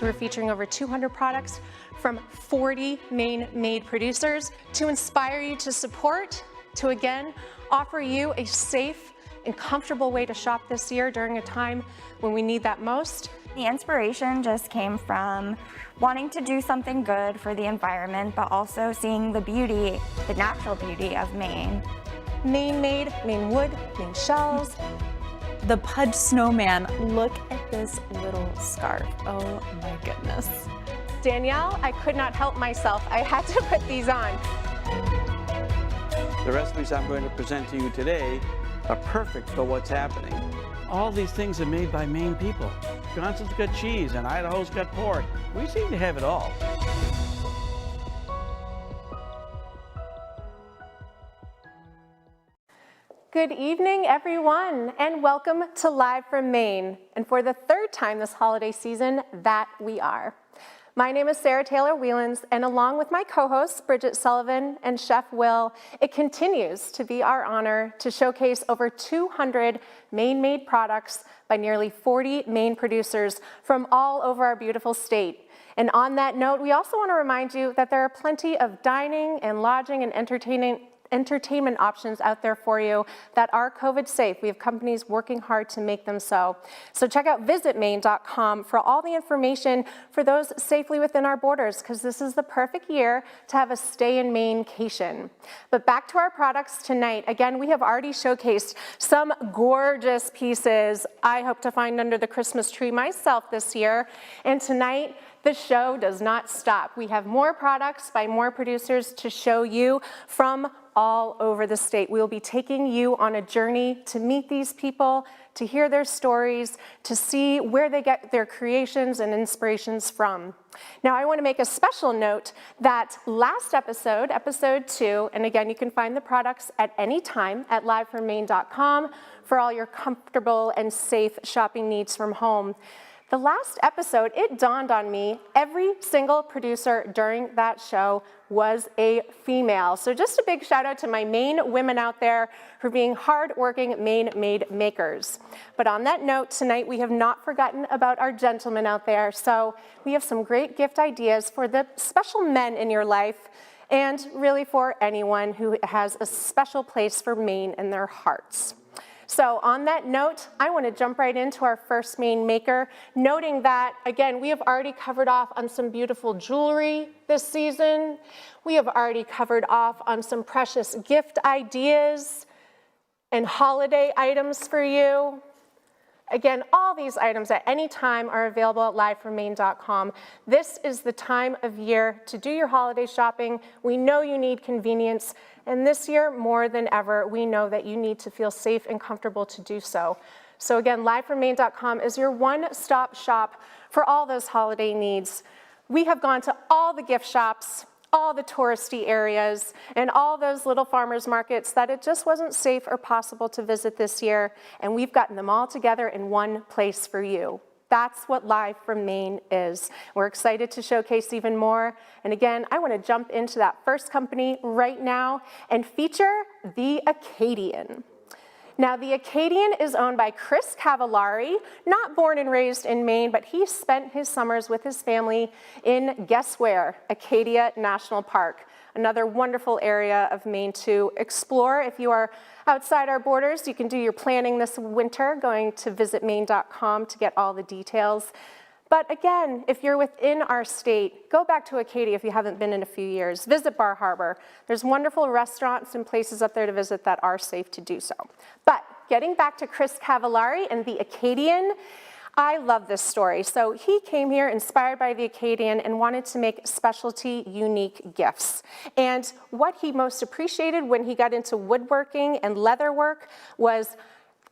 We're featuring over 200 products from 40 Maine-made producers to inspire you to support, to again offer you a safe and comfortable way to shop this year during a time when we need that most. The inspiration just came from wanting to do something good for the environment, but also seeing the beauty, the natural beauty of Maine. Maine-made, Maine wood, Maine shells. The Pudge Snowman, look at this little scarf. Oh my goodness. Danielle, I could not help myself. I had to put these on. The recipes I'm going to present to you today are perfect for what's happening. All these things are made by Maine people. Wisconsin's got cheese and Idaho's got pork. We seem to have it all. Good evening, everyone, and welcome to Live from Maine. And for the third time this holiday season, that we are. My name is Sarah Taylor Whelans, and along with my co-hosts, Bridget Sullivan and Chef Will, it continues to be our honor to showcase over 200 Maine-made products by nearly 40 Maine producers from all over our beautiful state. And on that note, we also want to remind you that there are plenty of dining and lodging and entertainment options out there for you that are COVID safe. We have companies working hard to make them so. So check out visitmaine.com for all the information for those safely within our borders, because this is the perfect year to have a stay in Maine-cation. But back to our products tonight. Again, we have already showcased some gorgeous pieces I hope to find under the Christmas tree myself this year. And tonight, the show does not stop. We have more products by more producers to show you from all over the state. We will be taking you on a journey to meet these people, to hear their stories, to see where they get their creations and inspirations from. Now, I want to make a special note that last episode, episode 2, and again, you can find the products at any time at livefrommaine.com for all your comfortable and safe shopping needs from home. The last episode, it dawned on me, every single producer during that show was a female. So just a big shout out to my Maine women out there for being hardworking Maine-made makers. But on that note, tonight we have not forgotten about our gentlemen out there. So we have some great gift ideas for the special men in your life, and really for anyone who has a special place for Maine in their hearts. So on that note, I want to jump right into our first Maine maker, noting that, again, we have already covered off on some beautiful jewelry this season. We have already covered off on some precious gift ideas and holiday items for you. Again, all these items at any time are available at livefrommaine.com. This is the time of year to do your holiday shopping. We know you need convenience, and this year, more than ever, we know that you need to feel safe and comfortable to do so. So again, livefrommaine.com is your one-stop shop for all those holiday needs. We have gone to all the gift shops, all the touristy areas, and all those little farmers markets that it just wasn't safe or possible to visit this year, and we've gotten them all together in one place for you. That's what Live from Maine is. We're excited to showcase even more. And again, I want to jump into that first company right now and feature the ACADIAN. Now, the ACADIAN is owned by Chris Cavallari, not born and raised in Maine, but he spent his summers with his family in, guess where? Acadia National Park, another wonderful area of Maine to explore. If you are outside our borders, you can do your planning this winter, going to visitmaine.com to get all the details. But again, if you're within our state, go back to Acadia if you haven't been in a few years. Visit Bar Harbor. There's wonderful restaurants and places up there to visit that are safe to do so. But getting back to Chris Cavallari and the ACADIAN, I love this story. So he came here inspired by the ACADIAN and wanted to make specialty, unique gifts. And what he most appreciated when he got into woodworking and leatherwork was,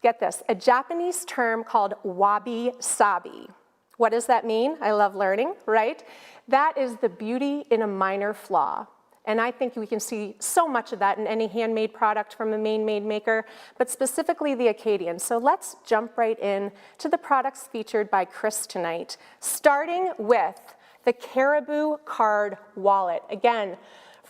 get this, a Japanese term called wabi-sabi. What does that mean? I love learning, right? That is the beauty in a minor flaw. And I think we can see so much of that in any handmade product from a Maine-made maker, but specifically the ACADIAN. So let's jump right in to the products featured by Chris tonight, starting with the Caribou Card Wallet. Again,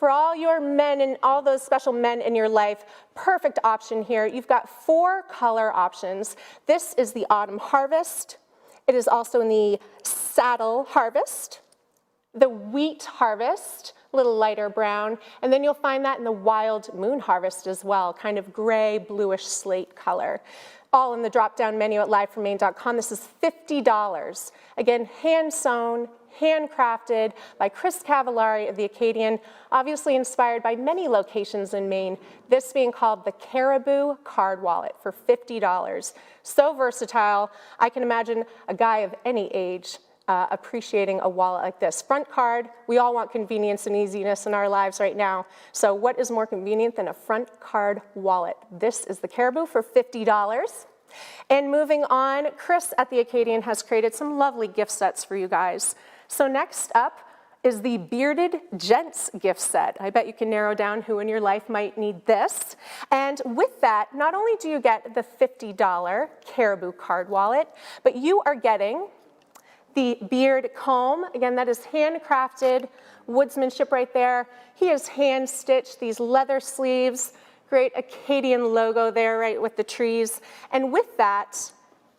For all your men and all those special men in your life, perfect option here. You've got 4 color options. This is the Autumn Harvest. It is also in the Saddle Harvest, the Wheat Harvest, a little lighter brown, and then you'll find that in the Wild Moon Harvest as well, kind of gray, bluish slate color. All in the drop-down menu at livefrommaine.com. This is $50. Again, hand-sewn, handcrafted by Chris Cavallari of the Acadian, obviously inspired by many locations in Maine, this being called the Caribou Card Wallet for $50. So versatile, I can imagine a guy of any age appreciating a wallet like this. Front card, we all want convenience and easiness in our lives right now. So what is more convenient than a front card wallet? This is the Caribou for $50. And moving on, Chris at the Acadian has created some lovely gift sets for you guys. So next up is the Bearded Gents gift set. I bet you can narrow down who in your life might need this. And with that, not only do you get the $50 Caribou card wallet, but you are getting the beard comb. Again, that is handcrafted, woodsmanship right there. He has hand-stitched these leather sleeves, great Acadian logo there, right, with the trees. And with that,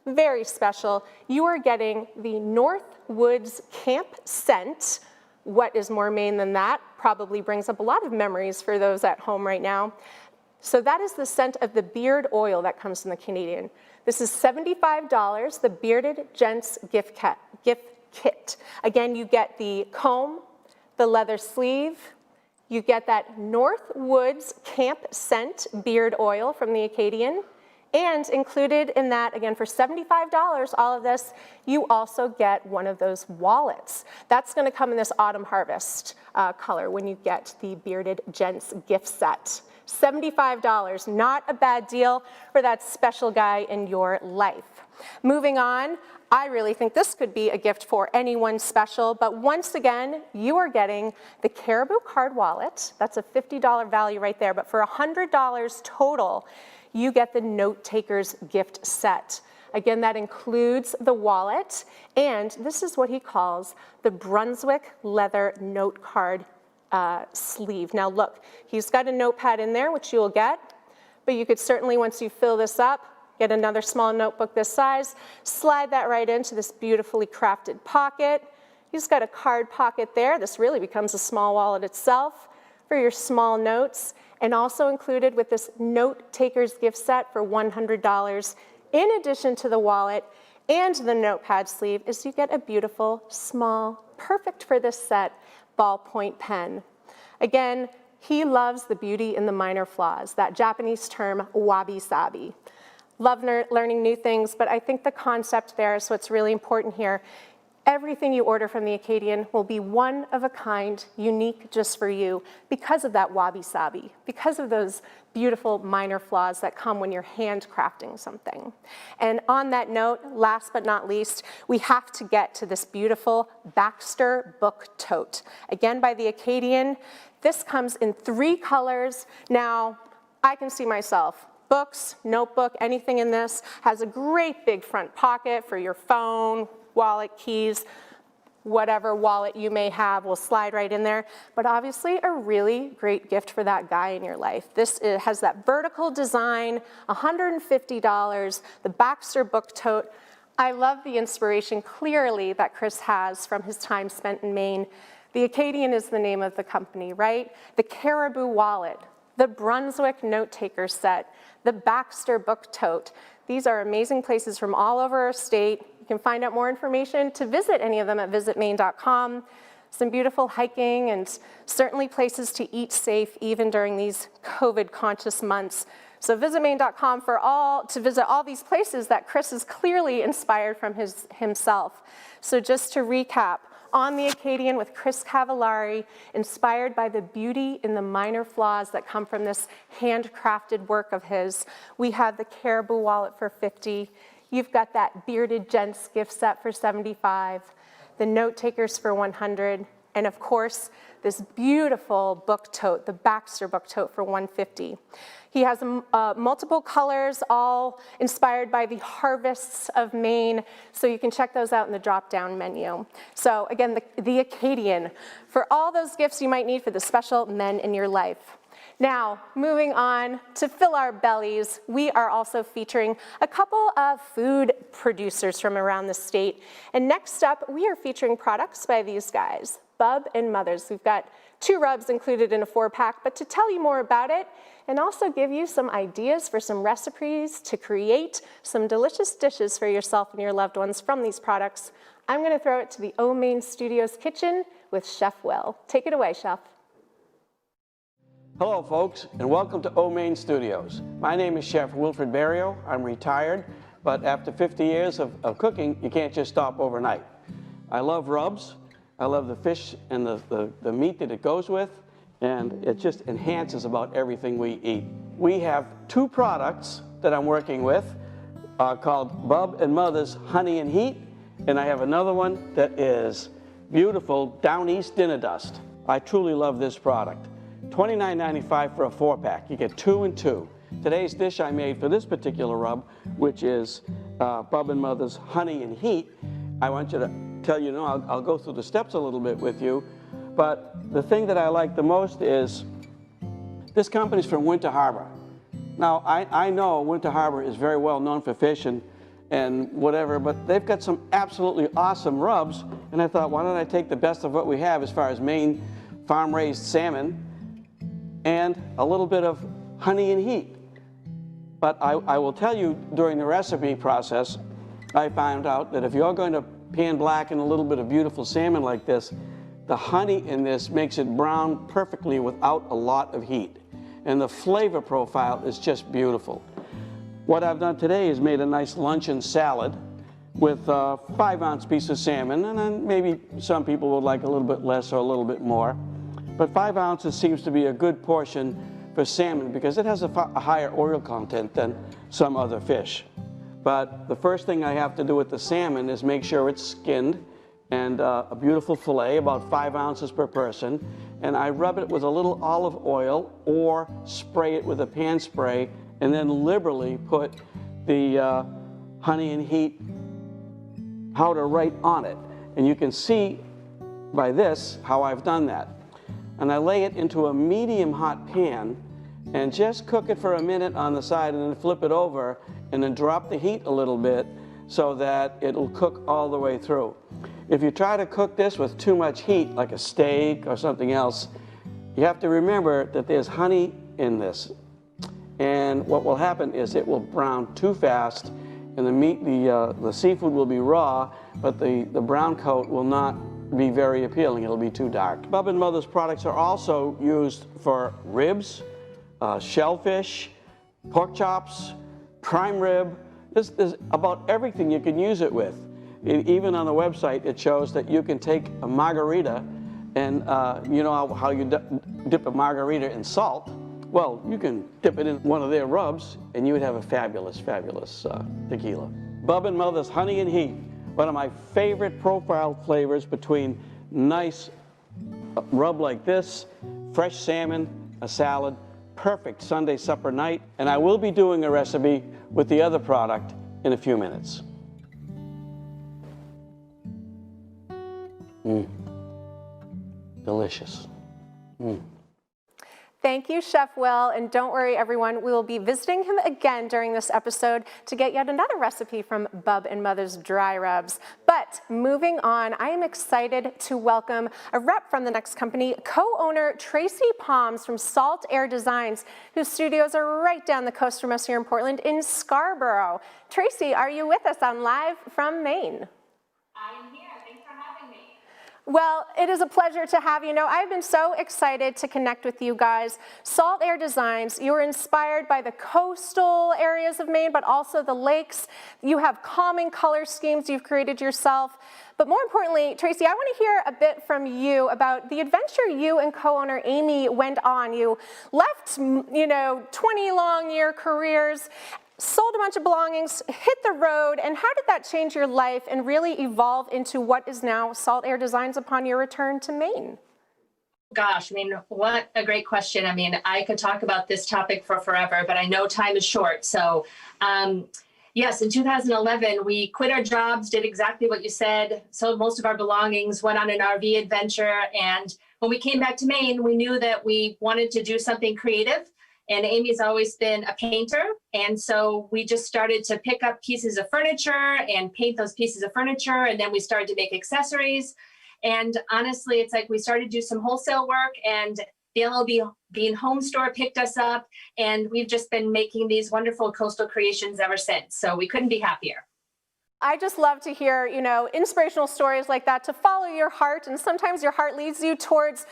very special, you are getting the North Woods Camp Scent. What is more Maine than that? Probably brings up a lot of memories for those at home right now. So that is the scent of the beard oil that comes from the Canadian. This is $75, the Bearded Gents gift kit. Again, you get the comb, the leather sleeve, you get that North Woods Camp Scent beard oil from the Acadian, and included in that, again, for $75, all of this, you also get one of those wallets. That's gonna come in this Autumn Harvest color when you get the Bearded Gents gift set. $75, not a bad deal for that special guy in your life. Moving on, I really think this could be a gift for anyone special, but once again, you are getting the Caribou card wallet. That's a $50 value right there, but for $100 total, you get the Note Takers gift set. Again, that includes the wallet, and this is what he calls the Brunswick leather note card sleeve. Now look, he's got a notepad in there, which you will get, but you could certainly, once you fill this up, get another small notebook this size, slide that right into this beautifully crafted pocket. He's got a card pocket there. This really becomes a small wallet itself for your small notes, and also included with this Note Takers gift set for $100, in addition to the wallet and the notepad sleeve, is you get a beautiful, small, perfect for this set, ballpoint pen. Again, he loves the beauty in the minor flaws, that Japanese term wabi-sabi. Love learning new things, but I think the concept there is what's really important here. Everything you order from the Acadian will be one of a kind, unique just for you, because of that wabi-sabi, because of those beautiful minor flaws that come when you're handcrafting something. And on that note, last but not least, we have to get to this beautiful Baxter book tote. Again, by the Acadian. This comes in 3 colors. Now, I can see myself. Books, notebook, anything in this has a great big front pocket for your phone, wallet, keys, whatever wallet you may have will slide right in there. But obviously a really great gift for that guy in your life. This has that vertical design, $150, the Baxter book tote. I love the inspiration clearly that Chris has from his time spent in Maine. The Acadian is the name of the company, right? The Caribou wallet, the Brunswick note taker set, the Baxter book tote. These are amazing places from all over our state. You can find out more information to visit any of them at visitmaine.com. Some beautiful hiking and certainly places to eat safe even during these COVID-conscious months. So visitmaine.com to visit all these places that Chris is clearly inspired from himself. So just to recap, on the Acadian with Chris Cavallari, inspired by the beauty in the minor flaws that come from this handcrafted work of his. We have the Caribou wallet for $50. You've got that Bearded Gents gift set for $75, the Note Takers for $100, And of course, this beautiful book tote, the Baxter book tote for $150. He has multiple colors, all inspired by the harvests of Maine, so you can check those out in the drop-down menu. So again, the Acadian, for all those gifts you might need for the special men in your life. Now, moving on to fill our bellies, we are also featuring a couple of food producers from around the state. And next up, we are featuring products by these guys, Bub and Mothers. We've got 2 rubs included in a 4-pack, but to tell you more about it and also give you some ideas for some recipes to create some delicious dishes for yourself and your loved ones from these products, I'm gonna throw it to the Maine Studios kitchen with Chef Will. Take it away, Chef. Hello folks, and welcome to Maine Studios. My name is Chef Wilfred Barrio. I'm retired, but after 50 years of cooking, you can't just stop overnight. I love rubs. I love the fish and the meat that it goes with, and it just enhances about everything we eat. We have 2 products that I'm working with called Bub and Mother's Honey and Heat, and I have another one that is beautiful Down East Dinner Dust. I truly love this product. $29.95 for a 4-pack. You get 2 and 2. Today's dish I made for this particular rub, which is Bub and Mother's Honey and Heat, I want you to I'll go through the steps a little bit with you, but the thing that I like the most is this company's from Winter Harbor. Now, I know Winter Harbor is very well known for fish and whatever, but they've got some absolutely awesome rubs, and I thought, why don't I take the best of what we have as far as Maine farm-raised salmon and a little bit of honey and heat. But I will tell you, during the recipe process, I found out that if you're going to pan blacken a little bit of beautiful salmon like this, the honey in this makes it brown perfectly without a lot of heat. And the flavor profile is just beautiful. What I've done today is made a nice luncheon salad with a 5-ounce piece of salmon, and then maybe some people would like a little bit less or a little bit more. But 5 ounces seems to be a good portion for salmon because it has a higher oil content than some other fish. But the first thing I have to do with the salmon is make sure it's skinned and a beautiful fillet, about 5 ounces per person. And I rub it with a little olive oil or spray it with a pan spray and then liberally put the honey and heat powder right on it. And you can see by this how I've done that. And I lay it into a medium hot pan and just cook it for a minute on the side and then flip it over and then drop the heat a little bit so that it'll cook all the way through. If you try to cook this with too much heat, like a steak or something else, you have to remember that there's honey in this. And what will happen is it will brown too fast and the meat, the seafood will be raw, but the brown coat will not be very appealing. It'll be too dark. Bub and Mother's products are also used for ribs, shellfish, pork chops, prime rib. This is about everything you can use it with. Even on the website, it shows that you can take a margarita and you know how you dip a margarita in salt? Well, you can dip it in one of their rubs and you would have a fabulous, fabulous tequila. Bub and Mother's Honey and Heat, one of my favorite profile flavors between nice rub like this, fresh salmon, a salad, perfect Sunday supper night. And I will be doing a recipe with the other product in a few minutes. Delicious. Thank you, Chef Will, and don't worry, everyone, we will be visiting him again during this episode to get yet another recipe from Bub and Mother's Dry Rubs. But moving on, I am excited to welcome a rep from the next company, co-owner Tracy Palms from Salt Air Designs, whose studios are right down the coast from us here in Portland in Scarborough. Tracy, are you with us on Live from Maine? I'm here. Thanks for having me. Well, it is a pleasure to have you. I've been so excited to connect with you guys. Salt Air Designs, you were inspired by the coastal areas of Maine, but also the lakes. You have calming color schemes you've created yourself. But more importantly, Tracy, I want to hear a bit from you about the adventure you and co-owner Amy went on. You left, 20 long-year careers, sold a bunch of belongings, hit the road, and how did that change your life and really evolve into what is now Salt Air Designs upon your return to Maine? Gosh, I mean, what a great question. I mean, I could talk about this topic for forever, but I know time is short. So, yes, in 2011, we quit our jobs, did exactly what you said, sold most of our belongings, went on an RV adventure. And when we came back to Maine, we knew that we wanted to do something creative. And Amy's always been a painter. And so we just started to pick up pieces of furniture and paint those pieces of furniture. And then we started to make accessories. And honestly, it's like we started to do some wholesale work, and the LLB Bean Home Store picked us up. And we've just been making these wonderful coastal creations ever since. So we couldn't be happier. I just love to hear, inspirational stories like that, to follow your heart, and sometimes your heart leads you towards,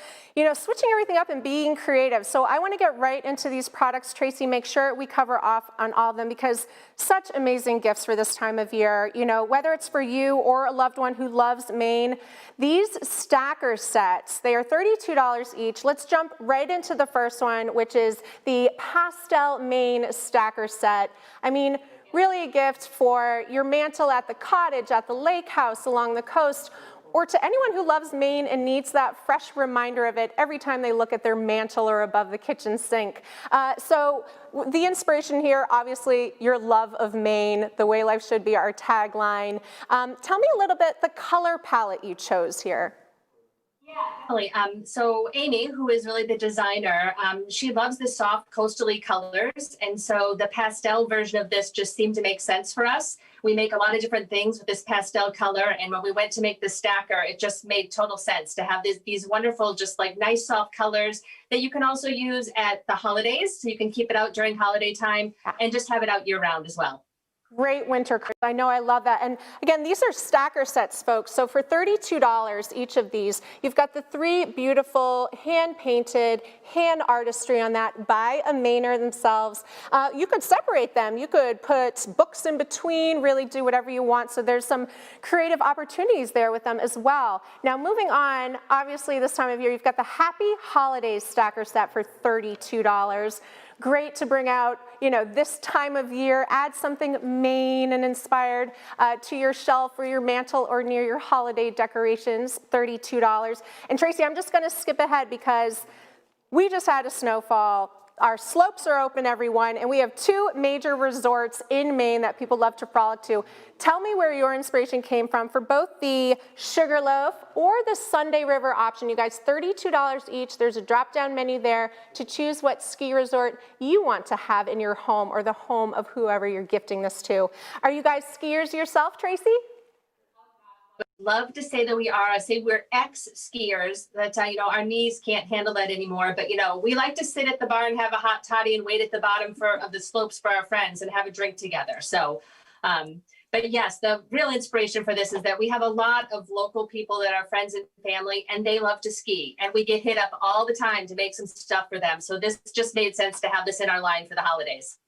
switching everything up and being creative. So I want to get right into these products, Tracy, make sure we cover off on all of them, because such amazing gifts for this time of year, whether it's for you or a loved one who loves Maine. These stacker sets, they are $32 each. Let's jump right into the first one, which is the Pastel Maine stacker set. I mean, really a gift for your mantle at the cottage, at the lake house, along the coast, or to anyone who loves Maine and needs that fresh reminder of it every time they look at their mantle or above the kitchen sink. So the inspiration here, obviously, your love of Maine, the way life should be, our tagline. Tell me a little bit the color palette you chose here. Yeah, definitely. So Amy, who is really the designer, she loves the soft coastally colors. And so the pastel version of this just seemed to make sense for us. We make a lot of different things with this pastel color. And when we went to make the stacker, it just made total sense to have these wonderful, just like nice soft colors that you can also use at the holidays. So you can keep it out during holiday time and just have it out year round as well. Great winter colors. I know, I love that. And again, these are stacker sets, folks. So for $32 each of these, you've got the 3 beautiful hand-painted, hand artistry on that by a Mainer themselves. You could separate them. You could put books in between, really do whatever you want. So there's some creative opportunities there with them as well. Now moving on, obviously this time of year, you've got the Happy Holidays stacker set for $32. Great to bring out, this time of year, add something Maine and inspired to your shelf or your mantle or near your holiday decorations, $32. And Tracy, I'm just gonna skip ahead because we just had a snowfall. Our slopes are open, everyone, and we have 2 major resorts in Maine that people love to frolic to. Tell me where your inspiration came from for both the Sugarloaf or the Sunday River option. You guys, $32 each. There's a drop-down menu there to choose what ski resort you want to have in your home or the home of whoever you're gifting this to. Are you guys skiers yourself, Tracy? Love to say that we are. I say we're ex-skiers, that our knees can't handle that anymore. But we like to sit at the bar and have a hot toddy and wait at the bottom of the slopes for our friends and have a drink together. So, but yes, the real inspiration for this is that we have a lot of local people that are friends and family, and they love to ski, and we get hit up all the time to make some stuff for them. So this just made sense to have this in our line for the holidays.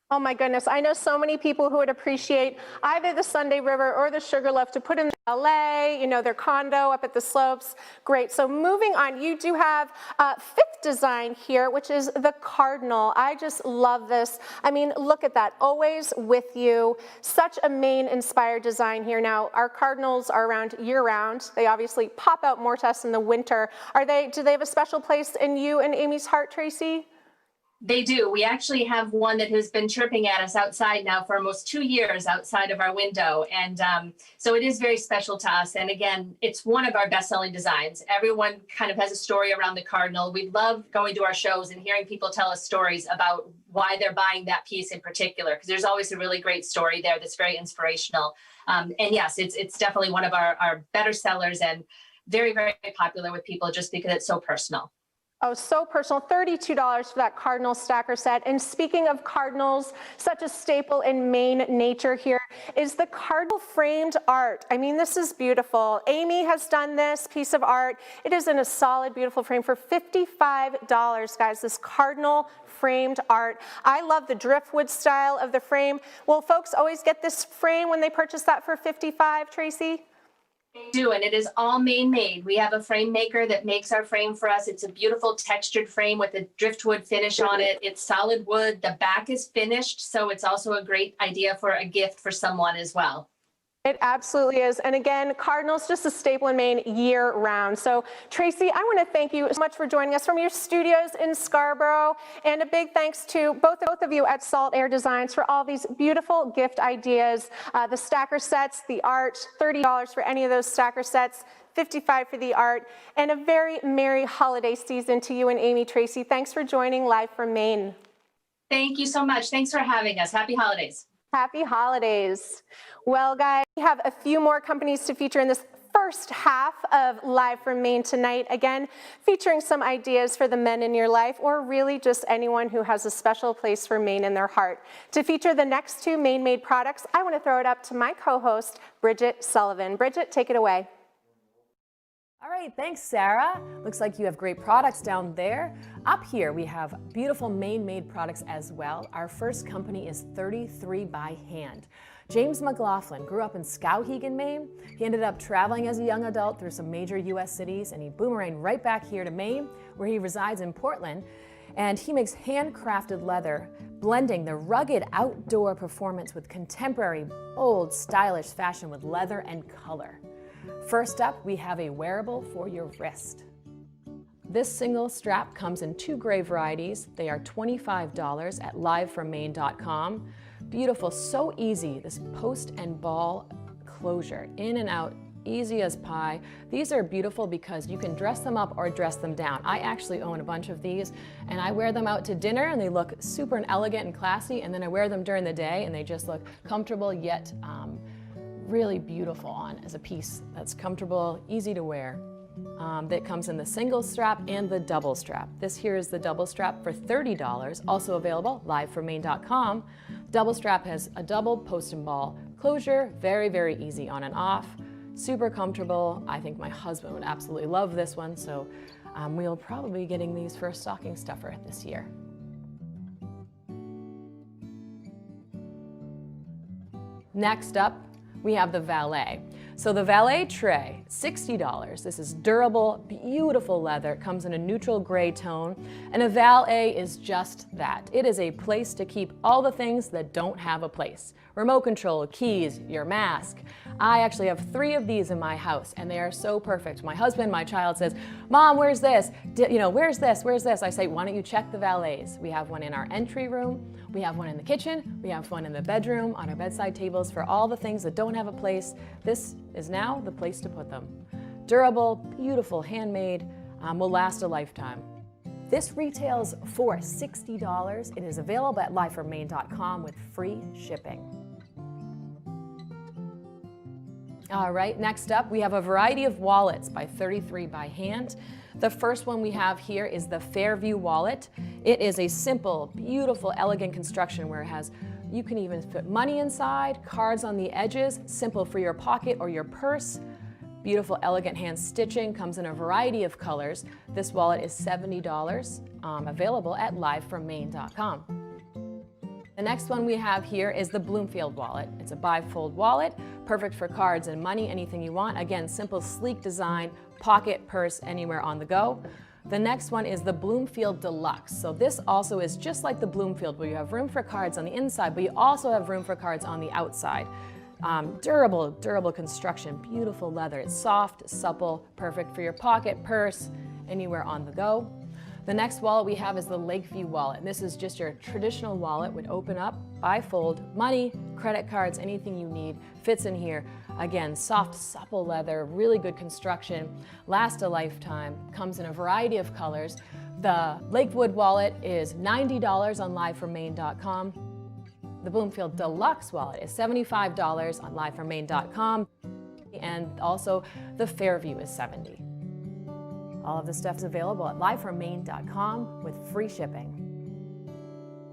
Oh my goodness, I know so many people who would appreciate either the Sunday River or the Sugarloaf to put in LA, their condo up at the slopes. Great, so moving on, you do have a 5th design here, which is the Cardinal. I just love this. I mean, look at that, always with you. Such a Maine-inspired design here. Now, our Cardinals are around year-round. They obviously pop out more to us in the winter. Do they have a special place in you and Amy's heart, Tracy? They do. We actually have one that has been chirping at us outside now for almost 2 years outside of our window. And so it is very special to us. And again, it's one of our best-selling designs. Everyone kind of has a story around the Cardinal. We love going to our shows and hearing people tell us stories about why they're buying that piece in particular, because there's always a really great story there that's very inspirational. And yes, it's definitely one of our better sellers and very, very popular with people just because it's so personal. Oh, so personal, $32 for that Cardinal stacker set. And speaking of Cardinals, such a staple in Maine nature here is the Cardinal framed art. I mean, this is beautiful. Amy has done this piece of art. It is in a solid, beautiful frame for $55, guys, this Cardinal framed art. I love the driftwood style of the frame. Will folks always get this frame when they purchase that for $55, Tracy? Do, and it is all Maine made. We have a frame maker that makes our frame for us. It's a beautiful textured frame with a driftwood finish on it. It's solid wood. The back is finished, so it's also a great idea for a gift for someone as well. It absolutely is. And again, Cardinal's just a staple in Maine year round. So Tracy, I want to thank you so much for joining us from your studios in Scarborough. And a big thanks to both of you at Salt Air Designs for all these beautiful gift ideas. The stacker sets, the art, $30 for any of those stacker sets, $55 for the art, and a very merry holiday season to you and Amy. Tracy, thanks for joining Live from Maine. Thank you so much. Thanks for having us. Happy holidays. Happy holidays. Well, guys, we have a few more companies to feature in this first half of Live from Maine tonight. Again, featuring some ideas for the men in your life, or really just anyone who has a special place for Maine in their heart. To feature the next two Maine-made products, I want to throw it up to my co-host, Bridget Sullivan. Bridget, take it away. All right, thanks, Sarah. Looks like you have great products down there. Up here, we have beautiful Maine-made products as well. Our first company is 33 by Hand. James McLaughlin grew up in Skowhegan, Maine. He ended up traveling as a young adult through some major U.S. cities, and he boomeranged right back here to Maine, where he resides in Portland. And he makes handcrafted leather, blending the rugged outdoor performance with contemporary, bold, stylish fashion with leather and color. First up, we have a wearable for your wrist. This single strap comes in two gray varieties. They are $25 at livefrommaine.com. Beautiful, so easy, this post and ball closure, in and out, easy as pie. These are beautiful because you can dress them up or dress them down. I actually own a bunch of these, and I wear them out to dinner and they look super and elegant and classy, and then I wear them during the day and they just look comfortable yet really beautiful on as a piece that's comfortable, easy to wear. That comes in the single strap and the double strap. This here is the double strap for $30, also available livefrommaine.com. Double strap has a double post and ball closure, very, very easy on and off, super comfortable. I think my husband would absolutely love this one, so we'll probably be getting these for a stocking stuffer this year. Next up, we have the valet. So the valet tray, $60. This is durable, beautiful leather. It comes in a neutral gray tone. And a valet is just that. It is a place to keep all the things that don't have a place. Remote control, keys, your mask. I actually have 3 of these in my house, and they are so perfect. My husband, my child says, "Mom, where's this? Where's this? Where's this?" I say, "Why don't you check the valets?" We have one in our entry room. We have one in the kitchen. We have one in the bedroom, on our bedside tables for all the things that don't have a place. This is now the place to put them. Durable, beautiful, handmade, will last a lifetime. This retails for $60. It is available at livefrommaine.com with free shipping. All right, next up, we have a variety of wallets by 33 by Hand. The first one we have here is the Fairview wallet. It is a simple, beautiful, elegant construction where it has, you can even put money inside, cards on the edges, simple for your pocket or your purse. Beautiful, elegant hand stitching, comes in a variety of colors. This wallet is $70, available at livefrommaine.com. The next one we have here is the Bloomfield wallet. It's a bifold wallet, perfect for cards and money, anything you want. Again, simple, sleek design, pocket, purse, anywhere on the go. The next one is the Bloomfield Deluxe. So this also is just like the Bloomfield, where you have room for cards on the inside, but you also have room for cards on the outside. Durable construction, beautiful leather. It's soft, supple, perfect for your pocket, purse, anywhere on the go. The next wallet we have is the Lakeview wallet. And this is just your traditional wallet, would open up, bifold, money, credit cards, anything you need, fits in here. Again, soft, supple leather, really good construction, lasts a lifetime, comes in a variety of colors. The Lakewood wallet is $90 on livefrommaine.com. The Bloomfield Deluxe wallet is $75 on livefrommaine.com. And also the Fairview is $70. All of this stuff is available at livefrommaine.com with free shipping.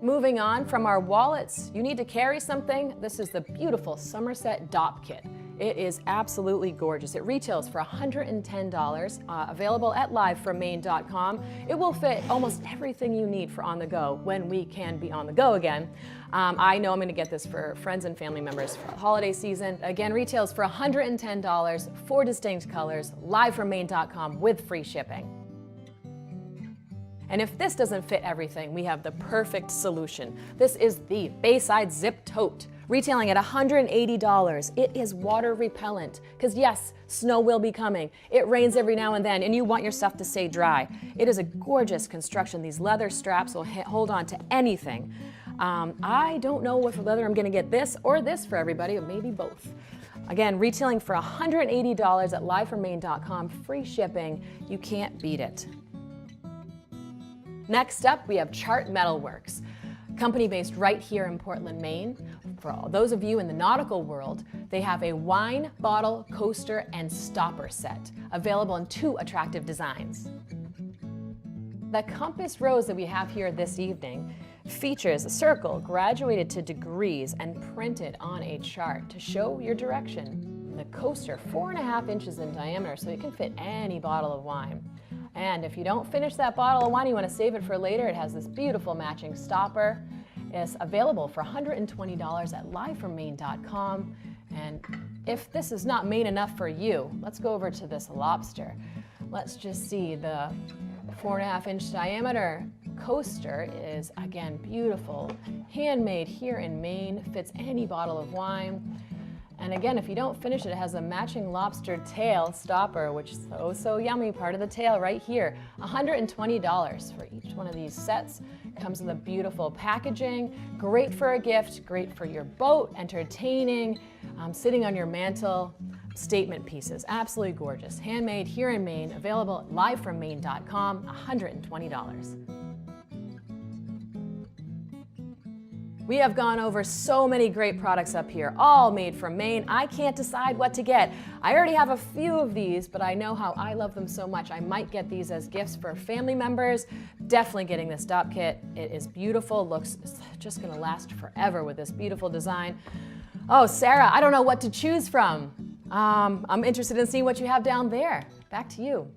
Moving on from our wallets, you need to carry something. This is the beautiful Somerset Dop Kit. It is absolutely gorgeous. It retails for $110, available at livefrommaine.com. It will fit almost everything you need for on the go when we can be on the go again. I know I'm going to get this for friends and family members for the holiday season. Again, retails for $110, 4 distinct colors, livefrommaine.com with free shipping. And if this doesn't fit everything, we have the perfect solution. This is the Bayside Zip Tote, retailing at $180. It is water repellent, because yes, snow will be coming. It rains every now and then, and you want your stuff to stay dry. It is a gorgeous construction. These leather straps will hold on to anything. I don't know whether I'm gonna get this or this for everybody, or maybe both. Again, retailing for $180 at livefrommaine.com, free shipping. You can't beat it. Next up, we have Chart Metalworks, company based right here in Portland, Maine. For all those of you in the nautical world, they have a wine bottle, coaster, and stopper set, available in 2 attractive designs. The compass rose that we have here this evening features a circle graduated to degrees and printed on a chart to show your direction. The coaster, 4.5 inches in diameter, so it can fit any bottle of wine. And if you don't finish that bottle of wine, you want to save it for later, it has this beautiful matching stopper. It's available for $120 at livefrommaine.com. And if this is not Maine enough for you, let's go over to this lobster. Let's just see, the 4.5 inch diameter coaster is, again, beautiful. Handmade here in Maine, fits any bottle of wine. And again, if you don't finish it, it has a matching lobster tail stopper, which is so yummy, part of the tail right here. $120 for each one of these sets. Comes with a beautiful packaging, great for a gift, great for your boat, entertaining, sitting on your mantle. Statement pieces, absolutely gorgeous. Handmade here in Maine, available at livefrommaine.com, $120. We have gone over so many great products up here, all made from Maine. I can't decide what to get. I already have a few of these, but I know how I love them so much. I might get these as gifts for family members. Definitely getting this stop kit. It is beautiful, looks just gonna last forever with this beautiful design. Oh, Sarah, I don't know what to choose from. I'm interested in seeing what you have down there. Back to you.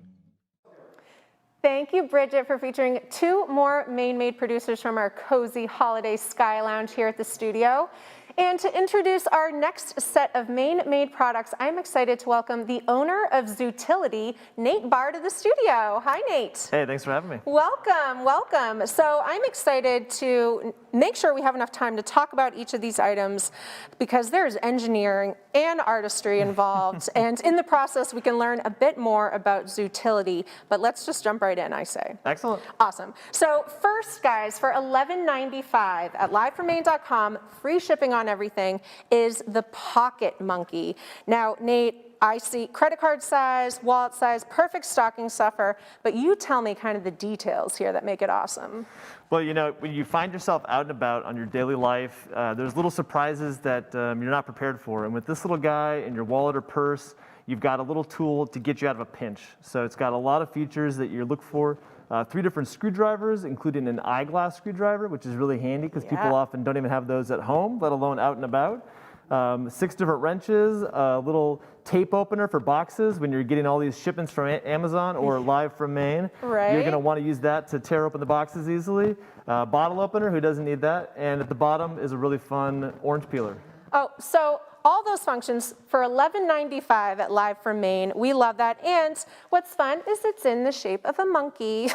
Thank you, Bridget, for featuring 2 more Maine-made producers from our cozy holiday sky lounge here at the studio. And to introduce our next set of Maine-made products, I'm excited to welcome the owner of ZOOTILITY, Nate Barr, to the studio. Hi, Nate. Hey, thanks for having me. Welcome, welcome. So I'm excited to make sure we have enough time to talk about each of these items, because there's engineering and artistry involved. And in the process, we can learn a bit more about ZOOTILITY. But let's just jump right in, I say. Excellent. Awesome. So first, guys, for $11.95 at livefrommaine.com, free shipping on everything, is the Pocket Monkey. Now, Nate, I see credit card size, wallet size, perfect stocking stuffer, but you tell me kind of the details here that make it awesome. Well, you know, when you find yourself out and about on your daily life, there's little surprises that you're not prepared for. And with this little guy in your wallet or purse, you've got a little tool to get you out of a pinch. So it's got a lot of features that you look for. 3 different screwdrivers, including an eyeglass screwdriver, which is really handy because people often don't even have those at home, let alone out and about. 6 different wrenches, a little tape opener for boxes when you're getting all these shipments from Amazon or Live from Maine. Right. You're going to want to use that to tear open the boxes easily. Bottle opener, who doesn't need that? And at the bottom is a really fun orange peeler. Oh, so all those functions for $11.95 at Live from Maine. We love that. And what's fun is it's in the shape of a monkey.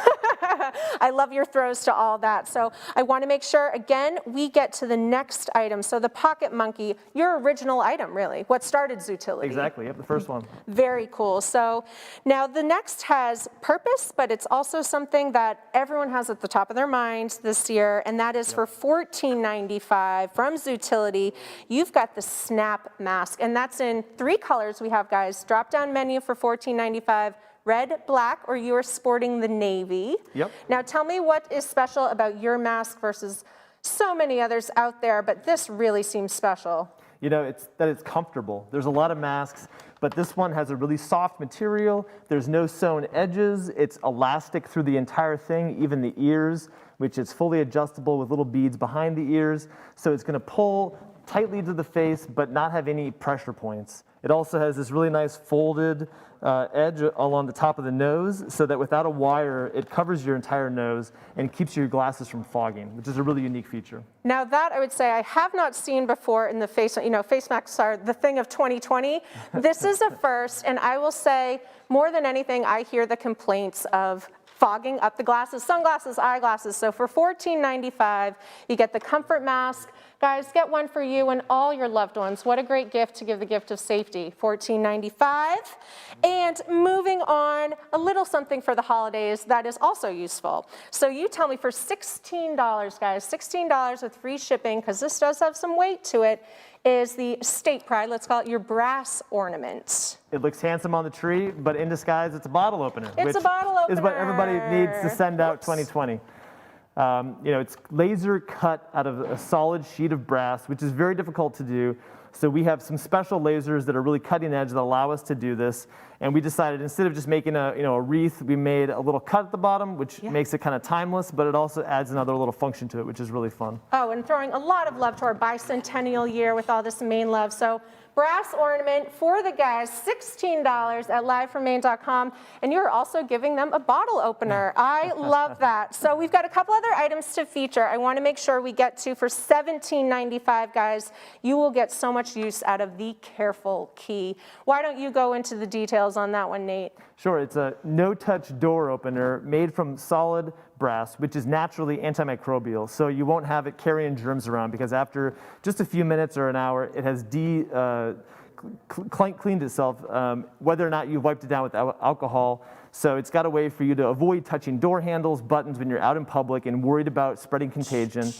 I love your throws to all that. So I want to make sure, again, we get to the next item. So the Pocket Monkey, your original item, really. What started ZOOTILITY. Exactly. Yep, the first one. Very cool. So now the next has purpose, but it's also something that everyone has at the top of their mind this year, and that is for $14.95 from ZOOTILITY. You've got the Snap Mask, and that's in 3 colors we have, guys. Drop-down menu for $14.95, red, black, or you are sporting the navy. Yep. Now tell me what is special about your mask versus so many others out there, but this really seems special. You know, it's that it's comfortable. There's a lot of masks, but this one has a really soft material. There's no sewn edges. It's elastic through the entire thing, even the ears, which is fully adjustable with little beads behind the ears. So it's going to pull tightly to the face, but not have any pressure points. It also has this really nice folded edge along the top of the nose, so that without a wire, it covers your entire nose and keeps your glasses from fogging, which is a really unique feature. Now that I would say I have not seen before in the face, face masks are the thing of 2020. This is a first, and I will say more than anything, I hear the complaints of fogging up the glasses, sunglasses, eyeglasses. So for $14.95, you get the comfort mask. Guys, get one for you and all your loved ones. What a great gift to give the gift of safety. $14.95. And moving on, a little something for the holidays that is also useful. So you tell me for $16, guys, $16 with free shipping, because this does have some weight to it, is the state pride, let's call it your brass ornament. It looks handsome on the tree, but in disguise, it's a bottle opener. It's a bottle opener. Is what everybody needs to send out 2020. It's laser cut out of a solid sheet of brass, which is very difficult to do. So we have some special lasers that are really cutting edge that allow us to do this. And we decided instead of just making a wreath, we made a little cut at the bottom, which makes it kind of timeless, but it also adds another little function to it, which is really fun. Oh, and throwing a lot of love to our bicentennial year with all this Maine love. So brass ornament for the guys, $16 at livefrommaine.com, and you're also giving them a bottle opener. I love that. So we've got a couple other items to feature. I want to make sure we get to for $17.95, guys. You will get so much use out of the Careful Key. Why don't you go into the details on that one, Nate? Sure, it's a no-touch door opener made from solid brass, which is naturally antimicrobial, so you won't have it carrying germs around, because after just a few minutes or an hour, it has cleaned itself, whether or not you wiped it down with alcohol. So it's got a way for you to avoid touching door handles, buttons when you're out in public and worried about spreading contagion.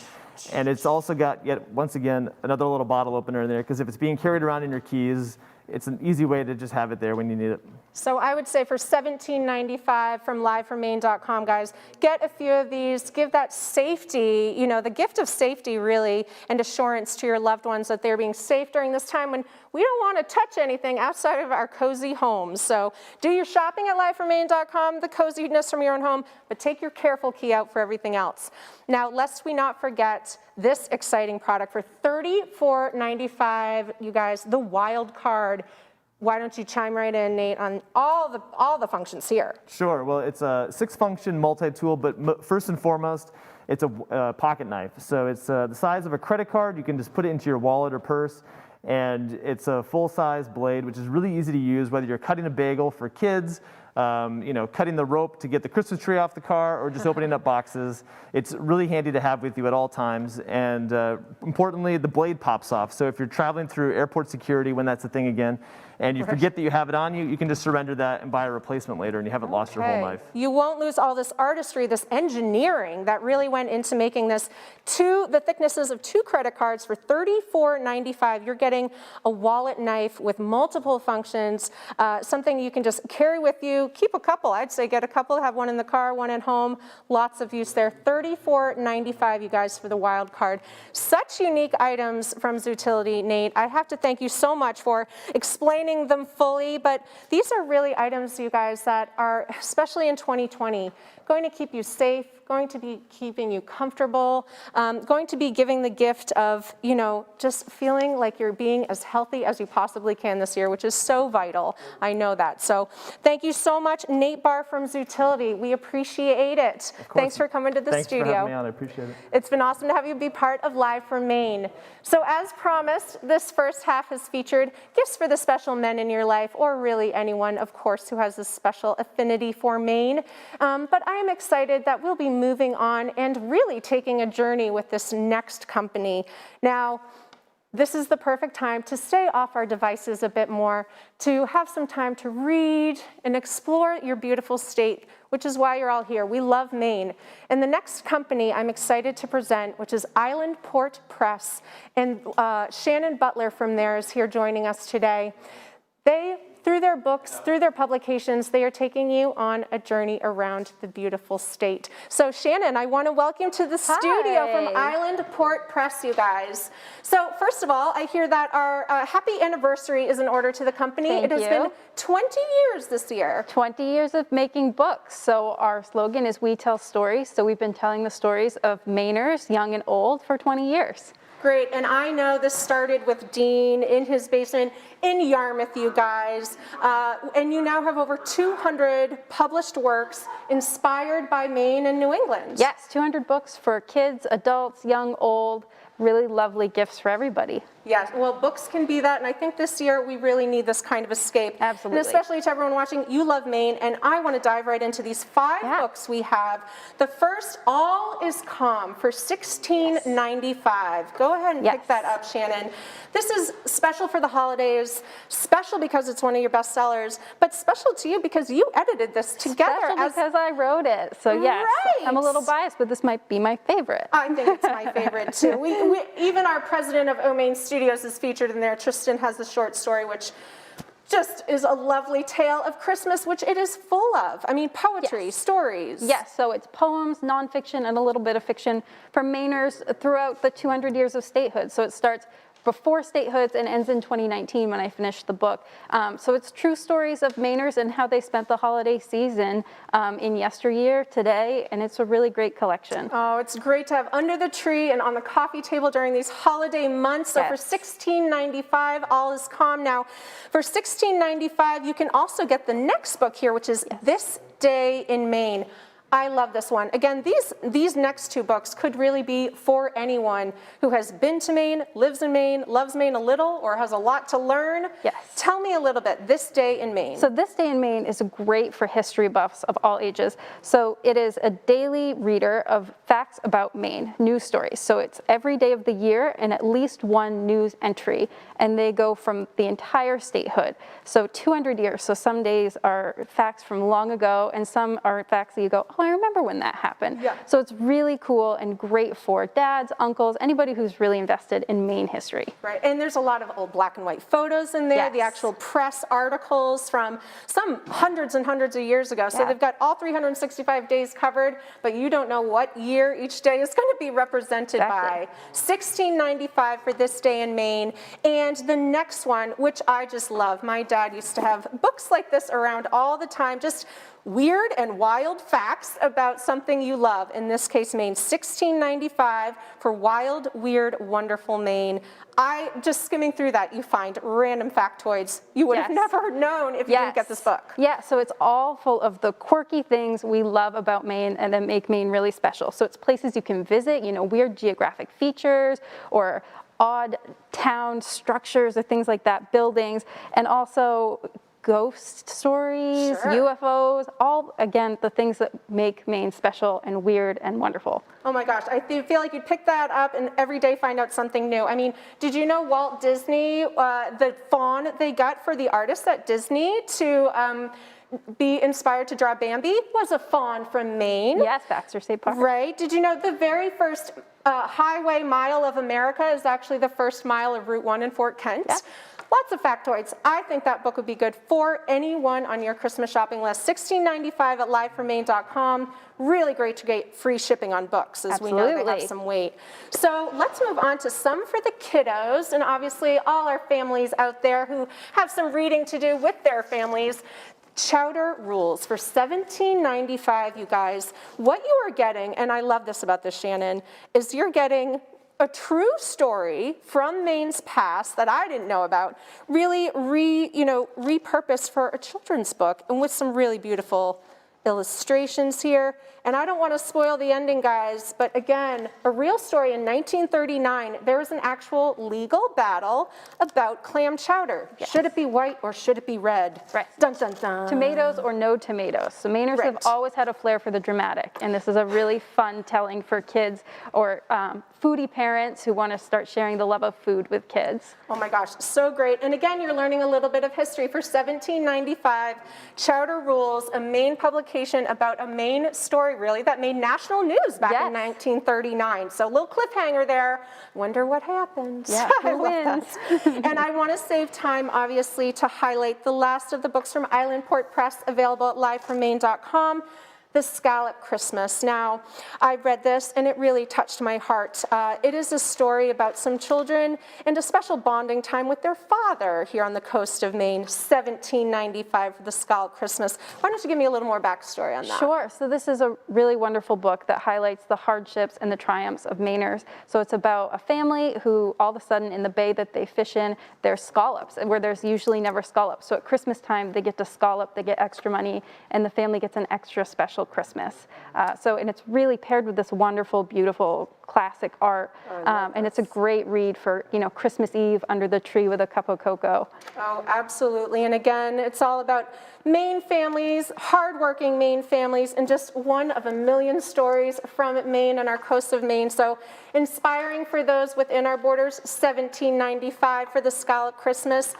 And it's also got, yet once again, another little bottle opener in there, because if it's being carried around in your keys, it's an easy way to just have it there when you need it. So I would say for $17.95 from livefrommaine.com, guys, get a few of these. Give that safety, the gift of safety, really, and assurance to your loved ones that they're being safe during this time when we don't want to touch anything outside of our cozy homes. So do your shopping at livefrommaine.com, the coziness from your own home, but take your Careful Key out for everything else. Now, lest we not forget this exciting product for $34.95, you guys, the wild card. Why don't you chime right in, Nate, on all the functions here? Sure. Well, it's a 6-function multi-tool, but first and foremost, it's a pocket knife. So it's the size of a credit card. You can just put it into your wallet or purse, and it's a full-size blade, which is really easy to use, whether you're cutting a bagel for kids, cutting the rope to get the Christmas tree off the car, or just opening up boxes. It's really handy to have with you at all times. And importantly, the blade pops off. So if you're traveling through airport security, when that's a thing again, and you forget that you have it on you, you can just surrender that and buy a replacement later, and you haven't lost your whole knife. You won't lose all this artistry, this engineering that really went into making this the thicknesses of 2 credit cards for $34.95. You're getting a wallet knife with multiple functions, something you can just carry with you. Keep a couple. I'd say get a couple, have one in the car, one at home. Lots of use there. $34.95, you guys, for the wild card. Such unique items from Zootility, Nate. I have to thank you so much for explaining them fully, but these are really items, you guys, that are, especially in 2020, going to keep you safe, going to be keeping you comfortable, going to be giving the gift of, just feeling like you're being as healthy as you possibly can this year, which is so vital. I know that. So thank you so much, Nate Barr from Zootility. We appreciate it. Thanks for coming to the studio. Thanks for having me on. I appreciate it. It's been awesome to have you be part of Live from Maine. So as promised, this first half has featured gifts for the special men in your life, or really anyone, of course, who has a special affinity for Maine. But I am excited that we'll be moving on and really taking a journey with this next company. Now, this is the perfect time to stay off our devices a bit more, to have some time to read and explore your beautiful state, which is why you're all here. We love Maine. And the next company I'm excited to present, which is Island Port Press, and Shannon Butler from there is here joining us today. Through their books, through their publications, they are taking you on a journey around the beautiful state. So Shannon, I want to welcome to the studio from Island Port Press, you guys. So first of all, I hear that our happy anniversary is in order to the company. Thank it has been 20 years this year. 20 years of making books. So our slogan is "We Tell Stories." So we've been telling the stories of Mainers, young and old, for 20 years. great. And I know this started with Dean in his basement in Yarmouth, you guys. And you now have over 200 published works inspired by Maine and New England. Yes, 200 books for kids, adults, young, old, really lovely gifts for everybody. Yes, well, books can be that, and I think this year we really need this kind of escape. Absolutely. And especially to everyone watching, you love Maine, and I want to dive right into these 5 books we have. The first, All is Calm, for $16.95. Go ahead and pick that up, Shannon. This is special for the holidays, special because it's one of your best sellers, but special to you because you edited this together. Special because I wrote it. So yes, Right. I'm a little biased, but this might be my favorite. I think it's my favorite too. Even our president of Maine Studios is featured in there. Tristan has the short story, which just is a lovely tale of Christmas, which it is full of. I mean, poetry, stories. Yes, so it's poems, nonfiction, and a little bit of fiction from Mainers throughout the 200 years of statehood. So it starts before statehoods and ends in 2019 when I finished the book. So it's true stories of Mainers and how they spent the holiday season in yesteryear, today, and it's a really great collection. Oh, it's great to have under the tree and on the coffee table during these holiday months. So for $16.95, All is Calm. Now, for $16.95, you can also get the next book here, which is This Day in Maine. I love this one. Again, these next 2 books could really be for anyone who has been to Maine, lives in Maine, loves Maine a little, or has a lot to learn. Yes. Tell me a little bit, This Day in Maine. So This Day in Maine is great for history buffs of all ages. So it is a daily reader of facts about Maine, news stories. So it's every day of the year and at least one news entry. And they go from the entire statehood. So 200 years. So some days are facts from long ago and some are facts that you go, oh, I remember when that happened. Yeah. So it's really cool and great for dads, uncles, anybody who's really invested in Maine history. Right, and there's a lot of old black and white photos in there, the Yes. actual press articles from some hundreds and hundreds of years ago. So they've got all 365 days covered, but you don't know what year each day is going to be represented by. $16.95 for This Day in Maine. And the next one, which I just love, my dad used to have books like this around all the time, just weird and wild facts about something you love. In this case, Maine. $16.95 for Wild, Weird, Wonderful Maine. Just skimming through that, you find random factoids you would have never known if you didn't get this book. Yeah, so it's all full of the quirky things we love about Maine and that make Maine really special. So it's places you can visit, you know, weird geographic features or odd town structures or things like that, buildings, and also ghost stories, UFOs, all, again, the things that make Maine special and weird and wonderful. Oh my gosh, I feel like you'd pick that up and every day find out something new. I mean, did you know Walt Disney, the fawn they got for the artists at Disney to be inspired to draw Bambi was a fawn from Maine? Yes, Baxter State Park. Right. Did you know the very first highway mile of America is actually the first mile of Route 1 in Fort Kent? Yeah. Lots of factoids. I think that book would be good for anyone on your Christmas shopping list. $16.95 at livefrommaine.com. Really great to get free shipping on books, as we know they have some weight. So let's move on to some for the kiddos, and obviously all our families out there who have some reading to do with their families. Chowder Rules for $17.95, you guys. What you are getting, and I love this about this, Shannon, is you're getting a true story from Maine's past that I didn't know about, really repurposed for a children's book and with some really beautiful illustrations here. And I don't want to spoil the ending, guys, but again, a real story. In 1939, there was an actual legal battle about clam chowder. Yes. Should it be white or should it be red? Right. Dun, dun, dun. Tomatoes or no tomatoes. So Mainers have always had a flair for the dramatic, and this is a really fun telling for kids or foodie parents who want to start sharing the love of food with kids. Oh my gosh, so great. And again, you're learning a little bit of history for $17.95. Chowder Rules, a Maine publication about a Maine story, really, that made national news back in 1939. So a little cliffhanger there. Wonder what happens. Yeah, who wins? And I want to save time, obviously, to highlight the last of the books from Island Port Press, available at livefrommaine.com. The Scallop Christmas. Now, I read this and it really touched my heart. It is a story about some children and a special bonding time with their father here on the coast of Maine, 1795 for the Scallop Christmas. Why don't you give me a little more backstory on that? Sure. So this is a really wonderful book that highlights the hardships and the triumphs of Mainers. So it's about a family who all of a sudden in the bay that they fish in, there's scallops, where there's usually never scallops. So at Christmas time, they get to scallop, they get extra money, and the family gets an extra special Christmas. And it's really paired with this wonderful, beautiful, classic art. And it's a great read for, Christmas Eve under the tree with a cup of cocoa. Oh, absolutely. And again, it's all about Maine families, hardworking Maine families, and just one of a million stories from Maine and our coast of Maine. So inspiring for those within our borders, 1795 for the Scallop Christmas.